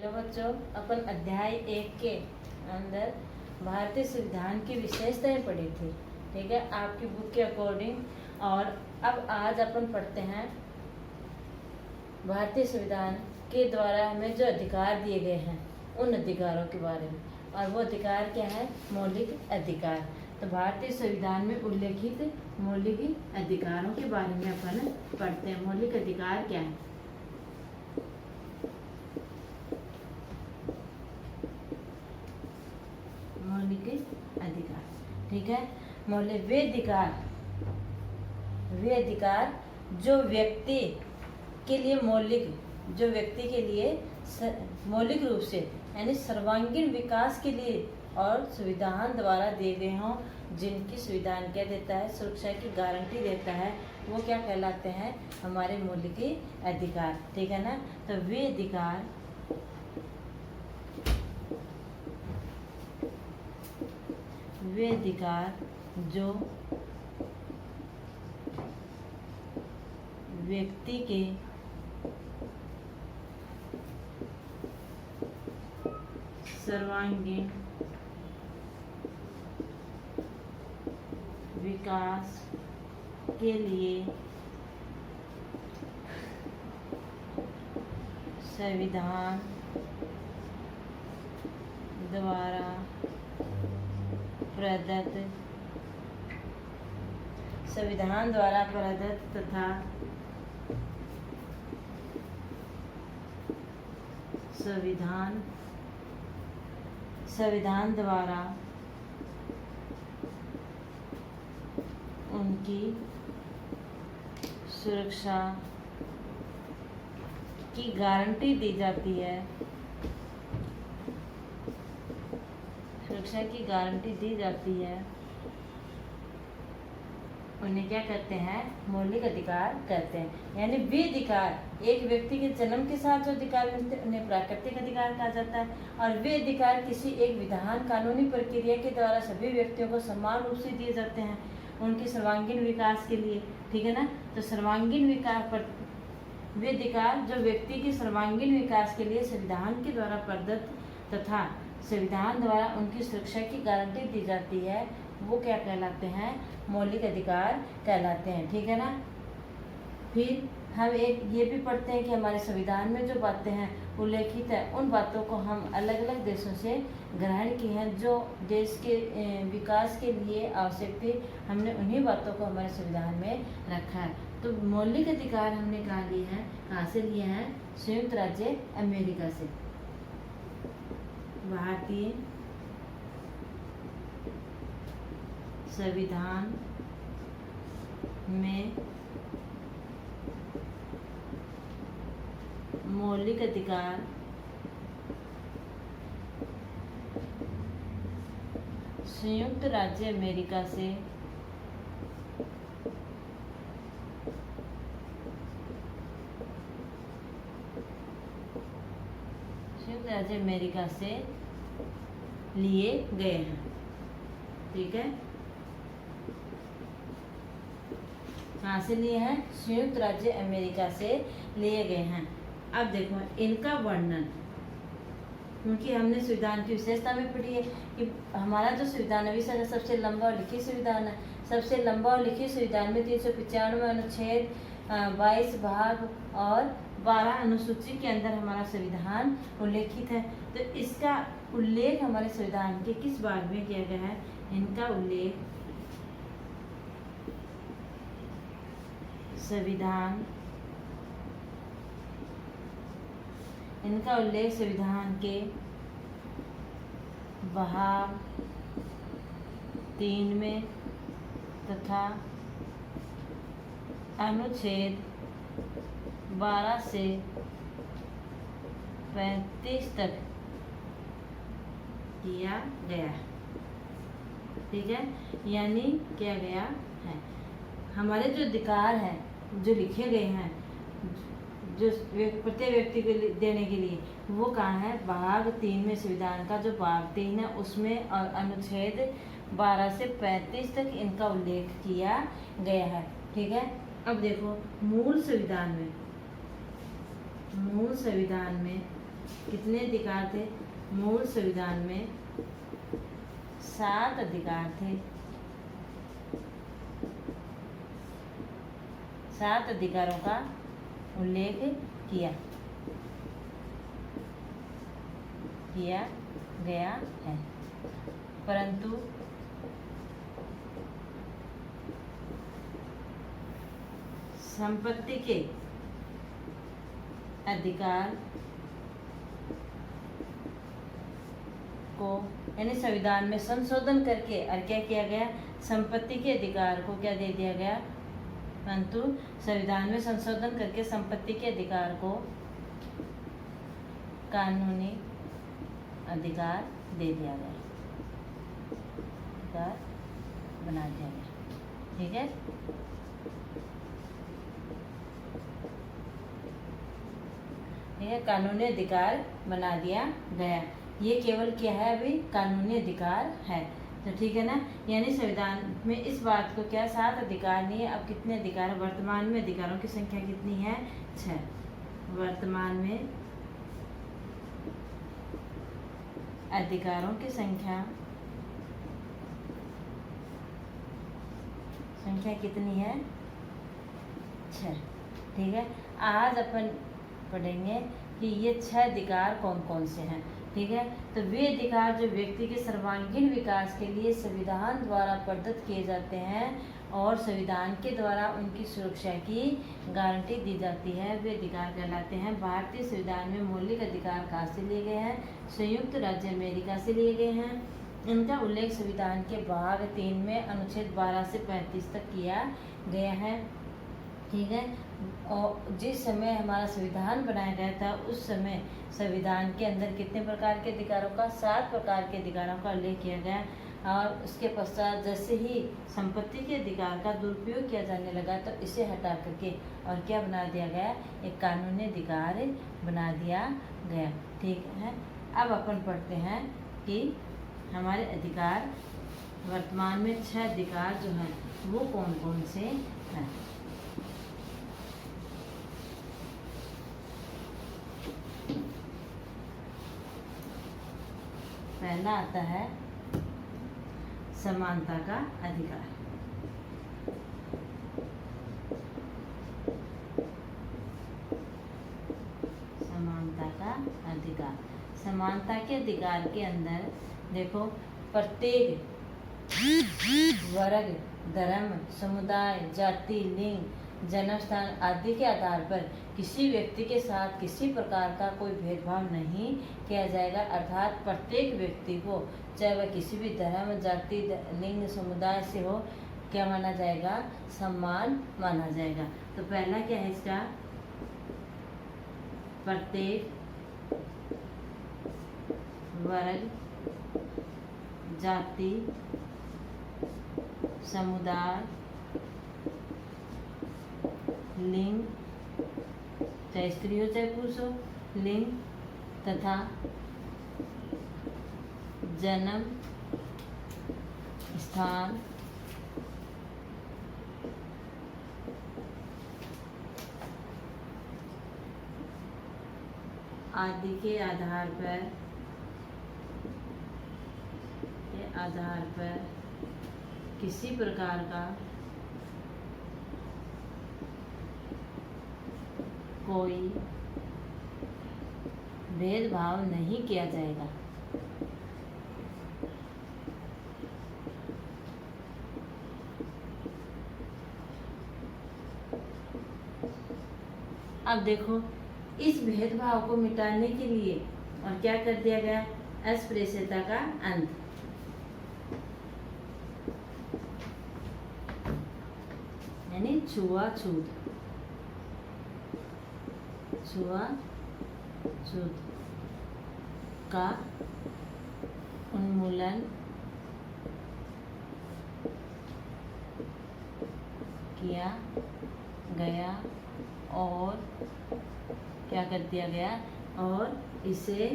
Hello बच्चों, अपन अध्याय 1 के अंदर भारतीय संविधान की विशेषताएं पढ़ी थी। ठीक है, आपकी बुक के अकॉर्डिंग। और अब आज अपन पढ़ते हैं भारतीय संविधान के द्वारा हमें जो अधिकार दिए गए हैं उन अधिकारों के बारे में। और वो अधिकार क्या है? मौलिक अधिकार। तो भारतीय संविधान में उल्लेखित मौलिक अधिकारों के बारे में अपन पढ़ते हैं। मौलिक अधिकार क्या है? मौलिक अधिकार, ठीक है। मौलिक वे अधिकार जो व्यक्ति के लिए मौलिक रूप से यानी सर्वांगीण विकास के लिए और संविधान द्वारा दिए गए हों, जिनकी संविधान क्या देता है? सुरक्षा की गारंटी देता है। वो क्या कहलाते हैं? हमारे मौलिक अधिकार, ठीक है ना। तो वे अधिकार जो व्यक्ति के सर्वांगीण विकास के लिए संविधान द्वारा प्रदत्त तथा संविधान द्वारा उनकी सुरक्षा की गारंटी दी जाती है। सुरक्षा की गारंटी दी जाती है, उन्हें क्या कहते हैं? मौलिक अधिकार कहते हैं। यानी वे अधिकार एक व्यक्ति के जन्म के साथ जो अधिकार मिलते हैं उन्हें प्राकृतिक अधिकार कहा जाता है। और वे अधिकार किसी एक विधान कानूनी प्रक्रिया के द्वारा सभी व्यक्तियों को समान रूप से दिए जाते हैं उनके सर्वांगीण विकास के लिए, ठीक है ना। तो सर्वांगीण विकास पर वे अधिकार जो व्यक्ति के सर्वांगीण विकास के लिए संविधान के द्वारा प्रदत्त तथा संविधान द्वारा उनकी सुरक्षा की गारंटी दी जाती है, वो क्या कहलाते हैं? मौलिक अधिकार कहलाते हैं, ठीक है ना। फिर हम एक ये भी पढ़ते हैं कि हमारे संविधान में जो बातें हैं उल्लेखित है, उन बातों को हम अलग अलग देशों से ग्रहण की हैं, जो देश के विकास के लिए आवश्यक थी। हमने उन्हीं बातों को हमारे संविधान में रखा है। तो मौलिक अधिकार हमने कहाँ लिए हैं? कहाँ से लिए हैं? संयुक्त राज्य अमेरिका से। भारतीय संविधान में मौलिक अधिकार संयुक्त राज्य अमेरिका से लिए गए हैं, ठीक है। कहाँ से लिए हैं? संयुक्त राज्य अमेरिका से लिए गए हैं। अब देखो इनका वर्णन, क्योंकि हमने संविधान की विशेषता में पढ़ी है कि हमारा जो संविधान है विश्व का सबसे लंबा और लिखित संविधान है। सबसे लंबा और लिखित संविधान में 395 अनुच्छेद, 22 भाग और 12 अनुसूची के अंदर हमारा संविधान उल्लेखित है। तो इसका उल्लेख हमारे संविधान के किस भाग में किया गया है? इनका उल्लेख संविधान के भाग 3 में तथा अनुच्छेद 12 से 35 तक किया गया, ठीक है। यानी किया गया है हमारे जो अधिकार हैं जो लिखे गए हैं जो प्रत्येक व्यक्ति को देने के लिए, वो कहाँ है? भाग 3 में, संविधान का जो भाग 3 है उसमें, और अनुच्छेद 12 से 35 तक इनका उल्लेख किया गया है, ठीक है। अब देखो मूल संविधान में कितने अधिकार थे? मूल संविधान में 7 अधिकार थे। 7 अधिकारों का उल्लेख किया गया है, परंतु संपत्ति के अधिकार को यानी संविधान में संशोधन करके और क्या किया गया? संपत्ति के अधिकार को क्या दे दिया गया? परंतु संविधान में संशोधन करके संपत्ति के अधिकार को कानूनी अधिकार दे दिया गया, अधिकार बना दिया गया। ठीक है, कानूनी अधिकार बना दिया गया। ये केवल क्या है? अभी कानूनी अधिकार है। तो ठीक है ना, यानी संविधान में इस बात को क्या 7 अधिकार नहीं है, अब कितने अधिकार? वर्तमान में अधिकारों की संख्या कितनी है? 6। वर्तमान में अधिकारों की संख्या कितनी है? 6। ठीक है, आज अपन पढ़ेंगे कि ये 6 अधिकार कौन कौन से हैं। ठीक है, तो वे अधिकार जो व्यक्ति के सर्वांगीण विकास के लिए संविधान द्वारा प्रदत्त किए जाते हैं और संविधान के द्वारा उनकी सुरक्षा की गारंटी दी जाती है, वे अधिकार कहलाते हैं। भारतीय संविधान में मौलिक अधिकार कहाँ से लिए गए हैं? संयुक्त राज्य अमेरिका से लिए गए हैं। इनका उल्लेख संविधान के भाग 3 में अनुच्छेद 12 से 35 तक किया गया है। ठीक है, और जिस समय हमारा संविधान बनाया गया था उस समय संविधान के अंदर कितने प्रकार के अधिकारों का? 7 प्रकार के अधिकारों का उल्लेख किया गया। और उसके पश्चात जैसे ही संपत्ति के अधिकार का दुरुपयोग किया जाने लगा तो इसे हटा करके और क्या बना दिया गया? एक कानूनी अधिकार बना दिया गया। ठीक है, अब अपन पढ़ते हैं कि हमारे अधिकार वर्तमान में 6 अधिकार जो हैं वो कौन कौन से हैं। पहला आता है समानता का अधिकार। समानता का अधिकार, समानता के अधिकार के अंदर देखो, प्रत्येक वर्ग, धर्म, समुदाय, जाति, लिंग, जन्म स्थान आदि के आधार पर किसी व्यक्ति के साथ किसी प्रकार का कोई भेदभाव नहीं किया जाएगा। अर्थात प्रत्येक व्यक्ति को चाहे वह किसी भी धर्म, जाति, लिंग, समुदाय से हो, क्या माना जाएगा? सम्मान माना जाएगा। तो पहला क्या है इसका? प्रत्येक वर्ग, जाति, समुदाय, लिंग, चाहे स्त्री हो चाहे पुरुष हो, लिंग तथा जन्म स्थान आदि के आधार पर किसी प्रकार का कोई भेदभाव नहीं किया जाएगा। अब देखो, इस भेदभाव को मिटाने के लिए और क्या कर दिया गया? अस्पृश्यता का अंत। यानी छुआछूत का उन्मूलन किया गया और क्या कर दिया गया? और इसे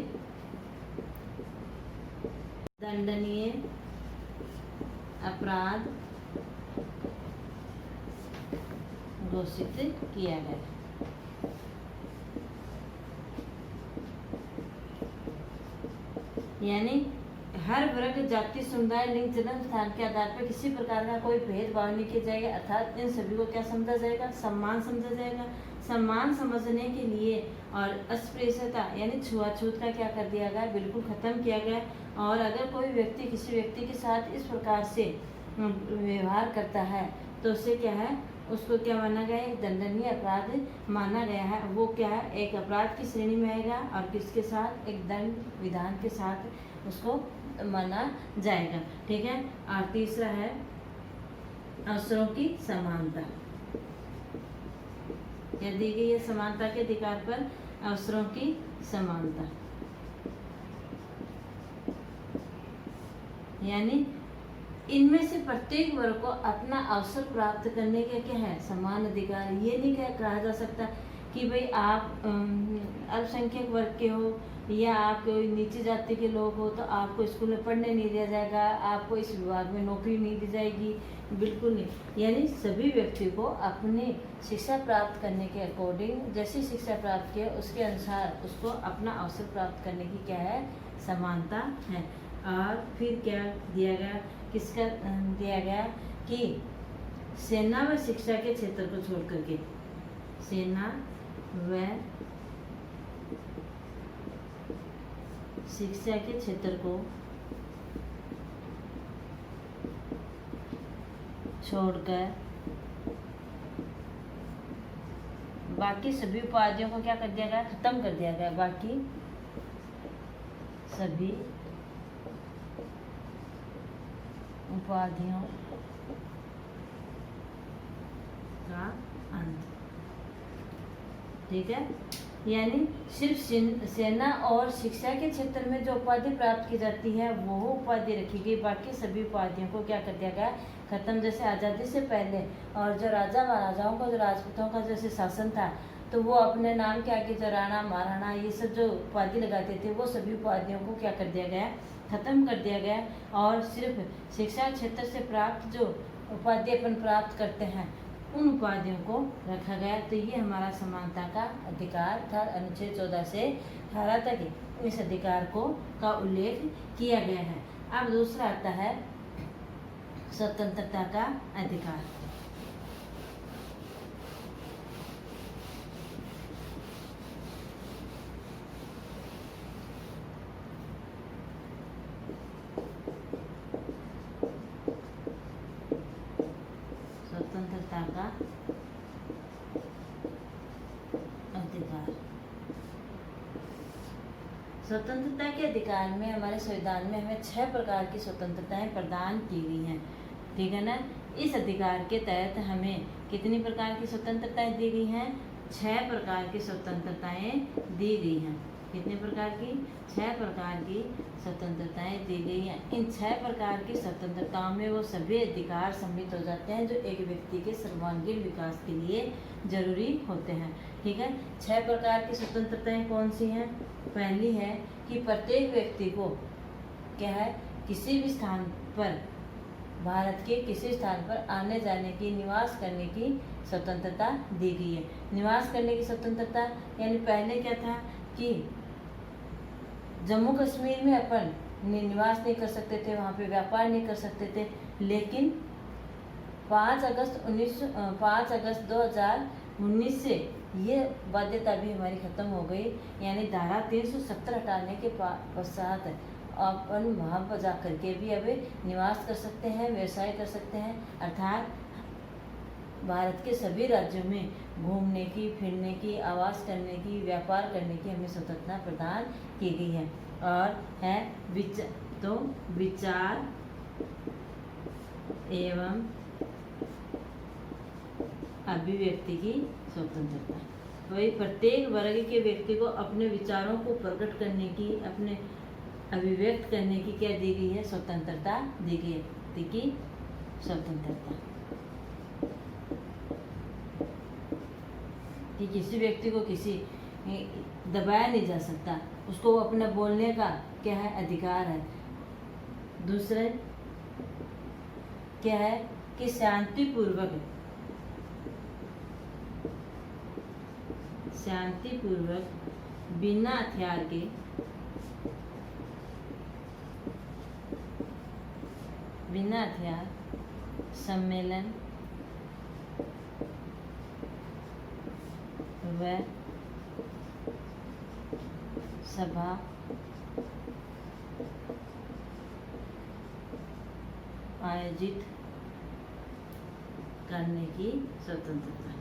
दंडनीय अपराध घोषित किया गया। यानी हर वर्ग, जाति, समुदाय, लिंग, जन्म स्थान के आधार पर किसी प्रकार का कोई भेदभाव नहीं किया जाएगा, अर्थात इन सभी को क्या समझा जाएगा? सम्मान समझा जाएगा। सम्मान समझने के लिए और अस्पृश्यता यानी छुआछूत का क्या कर दिया गया? बिल्कुल खत्म किया गया। और अगर कोई व्यक्ति किसी व्यक्ति के साथ इस प्रकार से व्यवहार करता है तो उसे क्या है? उसको क्या माना गया? एक दंडनीय अपराध माना गया है। वो क्या है? एक अपराध की श्रेणी में आएगा और किसके साथ? एक दंड विधान के साथ उसको माना जाएगा। ठीक है। और तीसरा है अवसरों की समानता। क्या दी गई है? समानता के अधिकार पर अवसरों की समानता, यानी इनमें से प्रत्येक वर्ग को अपना अवसर प्राप्त करने का क्या है? समान अधिकार। ये नहीं कहा जा सकता कि भाई आप अल्पसंख्यक वर्ग के हो या आप कोई नीची जाति के लोग हो तो आपको स्कूल में पढ़ने नहीं दिया जाएगा, आपको इस विभाग में नौकरी नहीं दी जाएगी। बिल्कुल नहीं। यानी सभी व्यक्ति को अपनी शिक्षा प्राप्त करने के अकॉर्डिंग, जैसी शिक्षा प्राप्त किया उसके अनुसार उसको अपना अवसर प्राप्त करने की क्या है? समानता है। और फिर क्या दिया गया? किसका दिया गया कि सेना व शिक्षा के क्षेत्र को छोड़ करके, सेना व शिक्षा के क्षेत्र को छोड़कर बाकी सभी उपाधियों को क्या कर दिया गया? खत्म कर दिया गया। बाकी सभी उपाधियों का अंत। ठीक है। यानी सिर्फ सेना और शिक्षा के क्षेत्र में जो उपाधि प्राप्त की जाती है वो उपाधि रखी गई, बाकी सभी उपाधियों को क्या कर दिया गया? खत्म। जैसे आज़ादी से पहले और जो राजा महाराजाओं का, जो राजपूतों का जैसे शासन था तो वो अपने नाम के आगे जो राणा महाराणा ये सब जो उपाधि लगाते थे वो सभी उपाधियों को क्या कर दिया गया? खत्म कर दिया गया। और सिर्फ शिक्षा क्षेत्र से प्राप्त जो उपाधि अपन प्राप्त करते हैं उन उपाधियों को रखा गया। तो ये हमारा समानता का अधिकार था। अनुच्छेद 14 से 18 तक इस अधिकार को का उल्लेख किया गया है। अब दूसरा आता है स्वतंत्रता का अधिकार। स्वतंत्रता का अधिकार। स्वतंत्रता के अधिकार में हमारे संविधान में हमें 6 प्रकार की स्वतंत्रताएं प्रदान की गई हैं। ठीक है ना। इस अधिकार के तहत हमें कितनी प्रकार की स्वतंत्रताएं दी गई हैं? 6 प्रकार की स्वतंत्रताएं दी गई हैं। कितने प्रकार की? 6 प्रकार की स्वतंत्रताएं दी गई हैं। इन 6 प्रकार की स्वतंत्रताओं में वो सभी अधिकार सम्मिलित हो जाते हैं जो एक व्यक्ति के सर्वांगीण विकास के लिए जरूरी होते हैं। ठीक है। 6 प्रकार की स्वतंत्रताएं कौन सी हैं? पहली है कि प्रत्येक व्यक्ति को क्या है? किसी भी स्थान पर, भारत के किसी स्थान पर आने जाने की, निवास करने की स्वतंत्रता दी गई है। निवास करने की स्वतंत्रता यानी पहले क्या था कि जम्मू कश्मीर में अपन निवास नहीं कर सकते थे, वहाँ पे व्यापार नहीं कर सकते थे, लेकिन 5 अगस्त 2019 से ये बाध्यता भी हमारी खत्म हो गई। यानी धारा 370 हटाने के पश्चात अपन वहाँ पर जा करके भी अब निवास कर सकते हैं, व्यवसाय कर सकते हैं। अर्थात भारत के सभी राज्यों में घूमने की, फिरने की, आवास करने की, व्यापार करने की हमें स्वतंत्रता प्रदान की गई है। और है विचार एवं अभिव्यक्ति की स्वतंत्रता। वही प्रत्येक वर्ग के व्यक्ति को अपने विचारों को प्रकट करने की, अपने अभिव्यक्त करने की क्या दी गई है? स्वतंत्रता दी गई है। व्यक्ति की स्वतंत्रता कि किसी व्यक्ति को किसी दबाया नहीं जा सकता, उसको अपने बोलने का क्या है? अधिकार है। दूसरे क्या है कि शांतिपूर्वक बिना हथियार के बिना हथियार सम्मेलन व सभा आयोजित करने की स्वतंत्रता।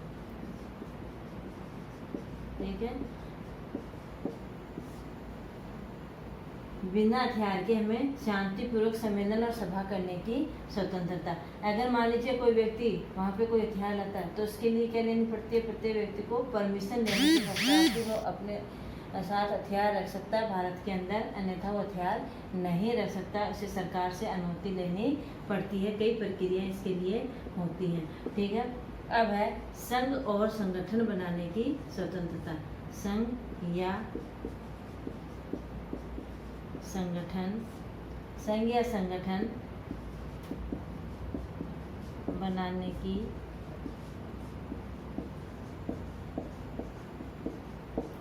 ठीक है, बिना हथियार के हमें शांतिपूर्वक सम्मेलन और सभा करने की स्वतंत्रता। अगर मान लीजिए कोई व्यक्ति वहाँ पे कोई हथियार लाता है तो उसके लिए क्या लेनी पड़ती है, प्रत्येक व्यक्ति को परमिशन लेनी पड़ती है कि वो अपने साथ हथियार रख सकता है भारत के अंदर, अन्यथा वो हथियार नहीं रख सकता। उसे सरकार से अनुमति लेनी पड़ती है, कई प्रक्रिया इसके लिए होती हैं। ठीक है, अब है संघ और संगठन बनाने की स्वतंत्रता। संघ या संगठन, संघ या संगठन बनाने की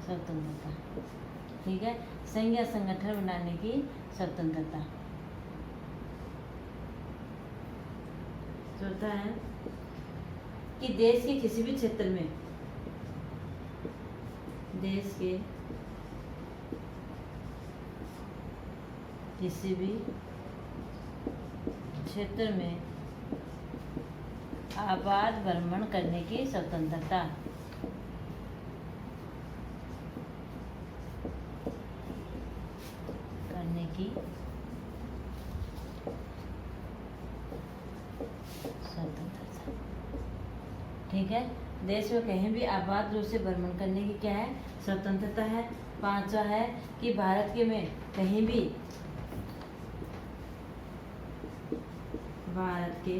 स्वतंत्रता। ठीक है, संघ या संगठन बनाने की स्वतंत्रता। चौथा है कि देश के किसी भी क्षेत्र में, देश के किसी भी क्षेत्र में आबाद भ्रमण करने की स्वतंत्रता। करने की स्वतंत्रता। ठीक है, देश में कहीं भी आबाद रूप से भ्रमण करने की क्या है, स्वतंत्रता है। पांचवा है कि भारत के में कहीं भी, भारत के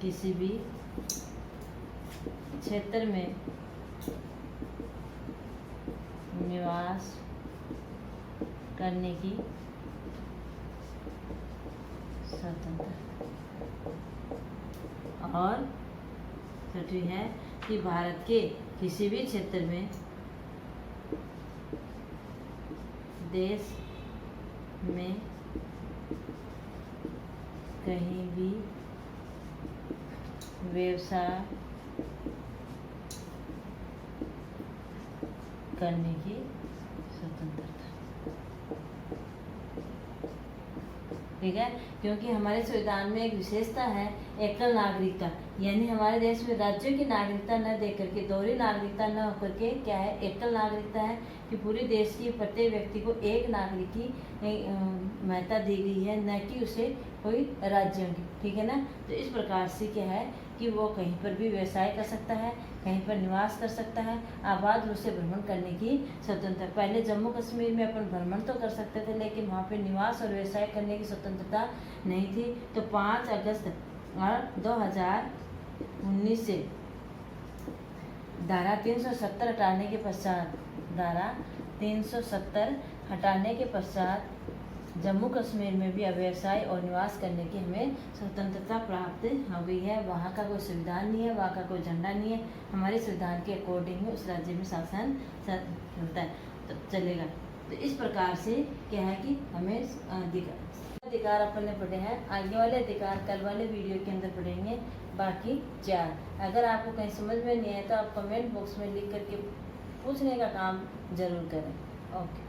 किसी भी क्षेत्र में निवास करने की स्वतंत्रता। और छठी है कि भारत के किसी भी क्षेत्र में, देश में कहीं भी व्यवसाय करने की स्वतंत्रता। ठीक है, क्योंकि हमारे संविधान में एक विशेषता है एकल नागरिकता, यानी हमारे देश में राज्यों की नागरिकता न दे करके, दोहरी नागरिकता न होकर के क्या है, एकल नागरिकता है कि पूरे देश की प्रत्येक व्यक्ति को एक नागरिक की महत्ता दी गई है, न कि उसे कोई राज्यों की। ठीक है ना, तो इस प्रकार से क्या है कि वो कहीं पर भी व्यवसाय कर सकता है, कहीं पर निवास कर सकता है, आबाद रूप से भ्रमण करने की स्वतंत्रता। पहले जम्मू कश्मीर में अपन भ्रमण तो कर सकते थे, लेकिन वहाँ पे निवास और व्यवसाय करने की स्वतंत्रता नहीं थी। तो 5 अगस्त 2019 से धारा 370 हटाने के पश्चात, धारा 370 हटाने के पश्चात जम्मू कश्मीर में भी व्यवसाय और निवास करने की हमें स्वतंत्रता प्राप्त हो गई है। वहाँ का कोई संविधान नहीं है, वहाँ का कोई झंडा नहीं है, हमारे संविधान के अकॉर्डिंग उस राज्य में शासन चलता है तो चलेगा। तो इस प्रकार से क्या है कि हमें अधिकार अपन ने पढ़े हैं, आगे वाले अधिकार कल वाले वीडियो के अंदर पढ़ेंगे, बाकी 4। अगर आपको कहीं समझ में नहीं आए तो आप कमेंट बॉक्स में लिख करके पूछने का काम जरूर करें। ओके।